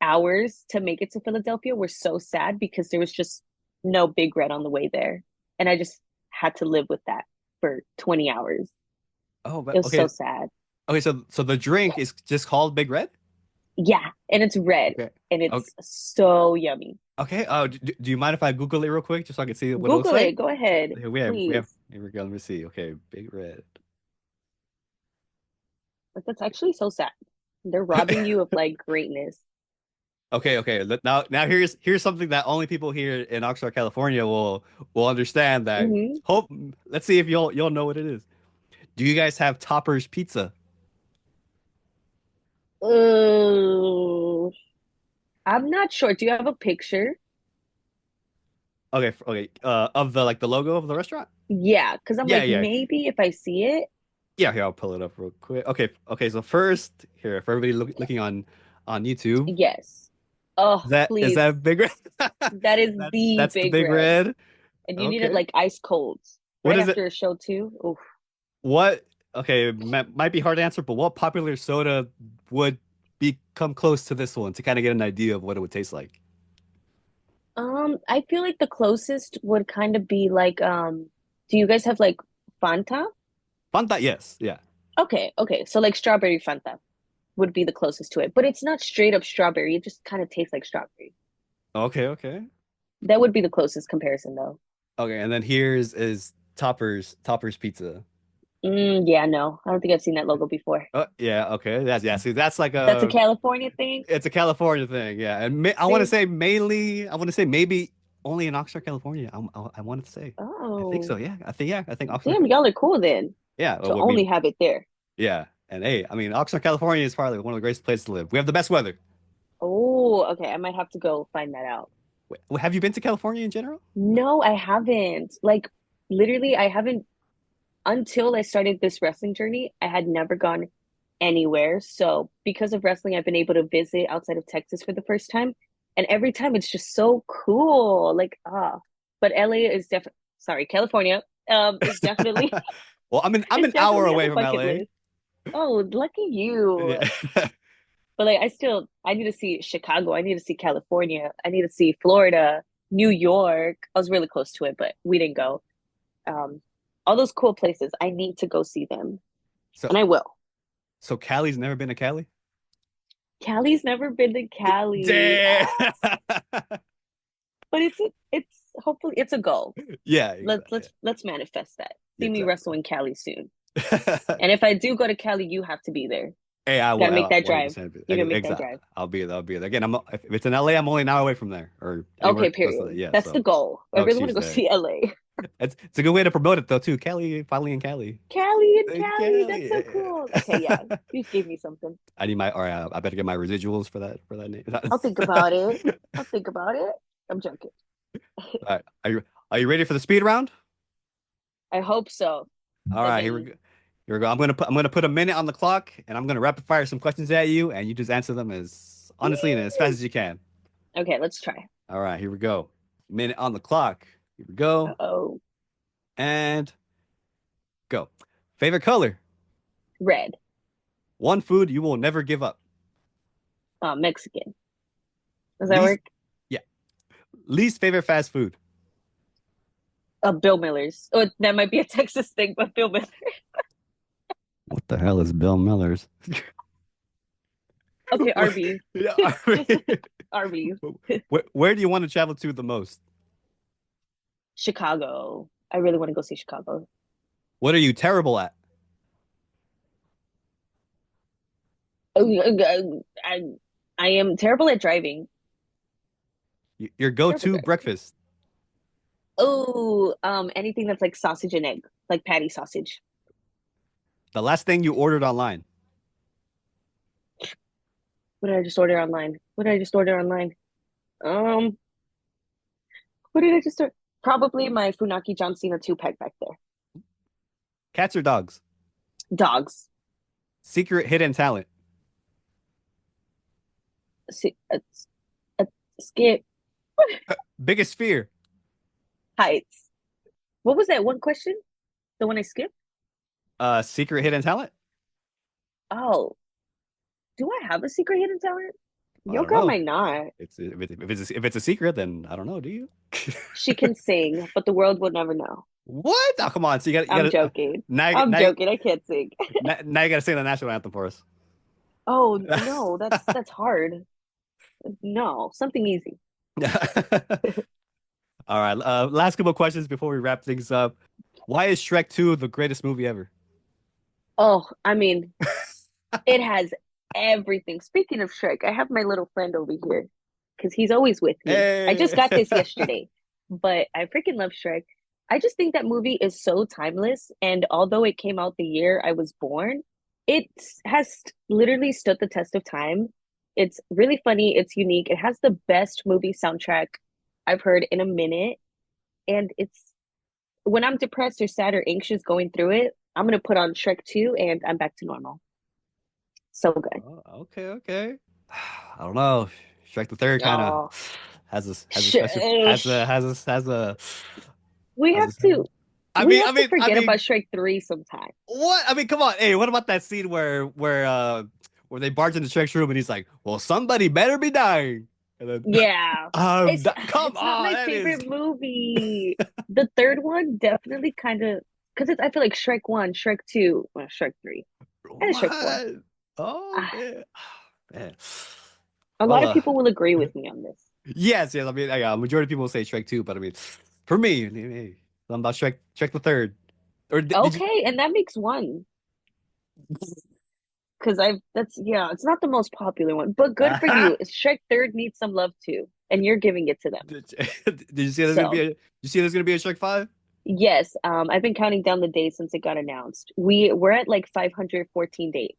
hours to make it to Philadelphia were so sad because there was just no Big Red on the way there, and I just had to live with that for 20 hours. Oh, It but was so sad. okay, so the drink is just called Big Red? Yeah, and it's red, Okay. and Okay. it's so yummy. Okay. Do you mind if I Google it real quick just so I can see what it looks Google like? it. Go ahead, We have please. here we go. Let me see. Okay, Big Red. But that's actually so sad. They're robbing you of like greatness. Okay. Now here's something that only people here in Oxnard, California will understand that Hmm. hope let's see if you'll know what it is. Do you guys have Topper's Pizza? Oh, I'm not sure. Do you have a picture? Okay. Of the like the logo of the restaurant? Yeah, because I'm Yeah, like, yeah. maybe if I see it, Yeah, here I'll pull it up real quick. Okay, so first here for everybody looking on YouTube, yes. Oh, is please. that Big Red? That is the That's the Big Big Red. Red. And you need it Okay. like ice cold What right is it? after a show too. Oh, What? Okay, might be hard to answer, but what popular soda would become close to this one to kind of get an idea of what it would taste like? I feel like the closest would kind of be like, do you guys have like Fanta? Fanta, yes, yeah. Okay, okay. So like strawberry Fanta would be the closest to it, but it's not straight up strawberry. It just kind of tastes like strawberry. Okay. That would be the closest comparison though. Okay, and then here's is Topper's Pizza. Yeah, no. I don't think I've seen that logo before. Yeah, okay. That's yeah. See, that's like That's a California thing. it's a California thing, yeah. And See? I want to say maybe only in Oxnard, California. I wanted to say, I think so. Oh, I think Oxnard. damn, y'all are cool then Yeah, to well, I only mean, have it there. yeah. And hey, I mean, Oxnard, California is probably one of the greatest places to live. We have the best weather. Oh, okay. I might have to go find that out. Have you been to California in general? No, I haven't. Like, literally, I haven't until I started this wrestling journey. I had never gone anywhere. So, because of wrestling, I've been able to visit outside of Texas for the first time. And every time it's just so cool. Like, but LA is definitely, sorry, California, is definitely, Well, I'm it's an hour definitely on the away from bucket LA. list. Oh, lucky you. Yeah. But like I need to see Chicago. I need to see California. I need to see Florida, New York. I was really close to it, but we didn't go. Um, all those cool places. I need to go see them. So And I will. so Cali's never been to Cali? Cali's never been to Cali. Damn. But it's hopefully it's a goal. Yeah, Let's exactly. let's let's manifest that. See me Exactly. wrestle in Cali soon. And if I do go to Cali, you have to be there. Hey, I will Gotta make that drive. 100%. You gotta make that Exactly. drive. I'll be there. I'll be there. Again, if it's in LA, I'm only an hour away from there or anywhere Okay, close to that. period. Yeah, That's the so goal. I no really want to go excuses there. see LA. It's a good way to promote it though too. Cali, finally in Cali. Cali and Cali, that's so Cali. cool. Okay, yeah. You just gave me something. I need my or I better get my residuals for that name. I'll think about it. I'll think about it. I'm joking. All right. Are you ready for the speed round? I hope so. All right, here we Seven. go. Here we go. I'm gonna put a minute on the clock and I'm gonna rapid fire some questions at you and you just answer them as honestly and as fast Yay. as you can. Okay, let's try. All right, here we go. Minute on the clock. Here we go. Uh-oh. And go. Favorite color? Red. One food you will never give up. Mexican. Does that Least, work? yeah. Least favorite fast food. Bill Miller's. Oh, that might be a Texas thing, but Bill Miller. What the hell is Bill Miller's? Okay, Where, Arby's. yeah, I mean, Arby's. where do you want to travel to the most? Chicago. I really want to go see Chicago. What are you terrible at? I I am terrible at driving. Your Terrible go-to driver. breakfast. Oh, anything that's like sausage and egg, like patty sausage. The last thing you ordered online. What did I just order online? What did I just order online? Um, what did I just order? Probably my Funaki John Cena 2-pack back there. Cats or dogs? Dogs. Secret hidden talent. See, skip Biggest fear. heights. What was that one question? The one I skipped? Secret hidden talent? Oh, do I have a secret hidden talent? I Your don't girl know. might not. If it's a secret, then I don't know. Do you? She can sing, but the world will never know. What? Oh, come on. So you I'm got to joking. now, I'm now, joking. I can't sing. now you got to sing the national anthem for us. Oh no, that's hard. No, something easy. All right. Last couple of questions before we wrap things up. Why is Shrek 2 the greatest movie ever? Oh, I mean, it has everything. Speaking of Shrek, I have my little friend over here because he's always with me. I just Hey. got this yesterday, but I freaking love Shrek. I just think that movie is so timeless. And although it came out the year I was born, it has literally stood the test of time. It's really funny. It's unique. It has the best movie soundtrack I've heard in a minute. And it's when I'm depressed or sad or anxious going through it, I'm gonna put on Shrek 2 and I'm back to normal. So good. Oh, okay, okay. I don't know. Shrek the Third kind of Oh, has a special we has have a. to I we mean, have I to mean, I forget about mean, Shrek 3 sometime. what? I mean, come on. Hey, what about that scene where they barge into Shrek's room and he's like, "Well, somebody better be dying," and then Yeah. come It's not on, my that is favorite movie. The third one definitely kind of because it's I feel like Shrek 1, Shrek 2, well, Shrek 3, and Shrek 4. what? Oh Ah, man, man. a Well, lot of people will agree with me on this. yes, yes. I mean, yeah, majority of people will say Shrek 2, but I mean, for me, hey, something about Shrek the Third. Or did you? Okay, and that makes one. Because I've that's yeah, it's not the most popular one, but good for you. Shrek Third needs some love too, and you're giving it to them. Did you see there's gonna be So a? You see there's gonna be a Shrek 5? yes, I've been counting down the days since it got announced. We're at like 514 days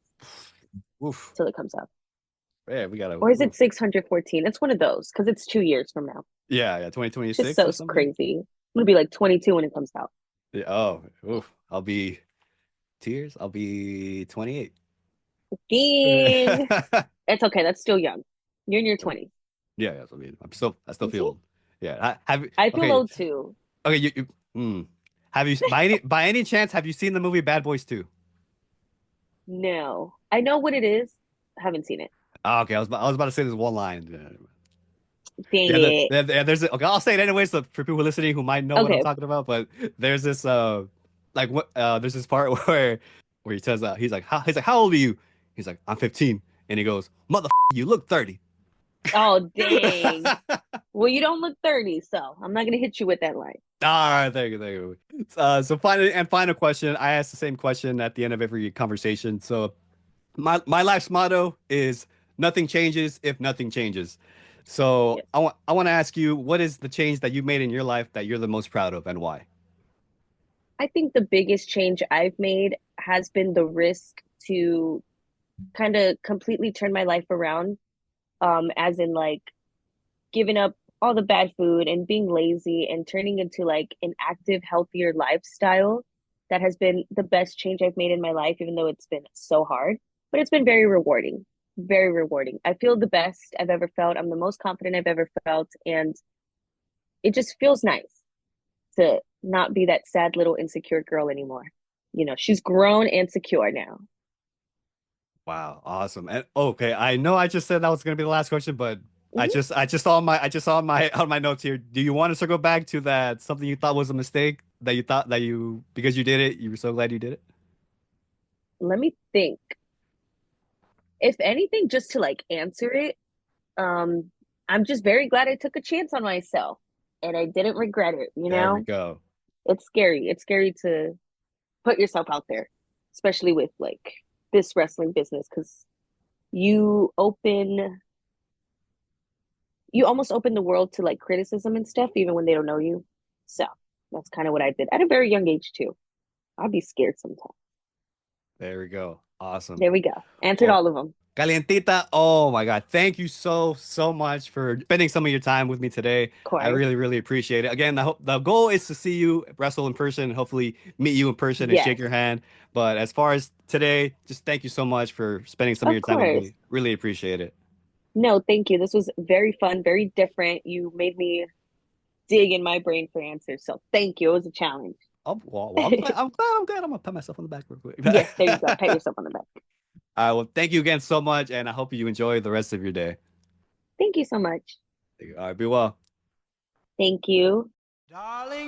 Oof. till it comes out, Yeah, we gotta. or is it Oof. 614? It's one of those because it's 2 years from now. Yeah, It's just 2026 so or something. crazy. I'm gonna be like 22 when it comes out. Yeah, oh, oof. I'll be 2 years. I'll be 28. Ding! Yeah, It's okay. That's still young. You're in your 20s. yeah. I mean, I still feel See? old. Yeah. Have I feel okay, old too. okay. Have you by any chance have you seen the movie Bad Boys 2? No, I know what it is. I haven't seen it. Oh, okay, I was about to say this one line. Dang Yeah, it. okay. I'll say it anyway, so for people listening who might know what I'm Okay. talking about. But there's this like what there's this part where he says how old are you? He's like I'm 15, and he goes mother you look 30. Oh, dang. Well, you don't look 30, so I'm not gonna hit you with that line. All right, thank you, thank you. So final question. I ask the same question at the end of every conversation. So my life's motto is nothing changes if nothing changes. So Yes. I want to ask you, what is the change that you made in your life that you're the most proud of, and why? I think the biggest change I've made has been the risk to kind of completely turn my life around. As in like giving up all the bad food and being lazy and turning into like an active, healthier lifestyle. That has been the best change I've made in my life, even though it's been so hard. But it's been very rewarding. Very rewarding. I feel the best I've ever felt. I'm the most confident I've ever felt. And it just feels nice to not be that sad little insecure girl anymore. She's grown and secure now. Wow, awesome. And okay, I know I just said that was gonna be the last question, but Mhm. I just saw my on my notes here. Do you want to circle back to that something you thought was a mistake that you thought that you because you did it, you were so glad you did it? Let me think. If anything, just to like answer it, um, I'm just very glad I took a chance on myself and I didn't regret it, you There we know? go. It's scary. It's scary to put yourself out there, especially with like this wrestling business, because you open you almost open the world to like criticism and stuff, even when they don't know you. So that's kind of what I did at a very young age too. I'd be scared sometimes. There we go. Awesome. There we go. Answered Well, all of them. Kalientita, oh my God. Thank you so much for spending some of your time with me today. Of I course. really appreciate it. Again, the goal is to see you wrestle in person, hopefully meet you in person and shake Yes. your hand. But as far as today, just thank you so much for spending some of Of your time with me. course. Really appreciate it. No, thank you. This was very fun, very different. You made me dig in my brain for answers. So thank you. It was a challenge. Oh, well, I'm glad. I'm gonna pat myself on the back real quick. Yes, there you go. Pat yourself on the back. All right, well, thank you again so much, and I hope you enjoy the rest of your day. Thank you so much. All right, be well. Thank you. Darling,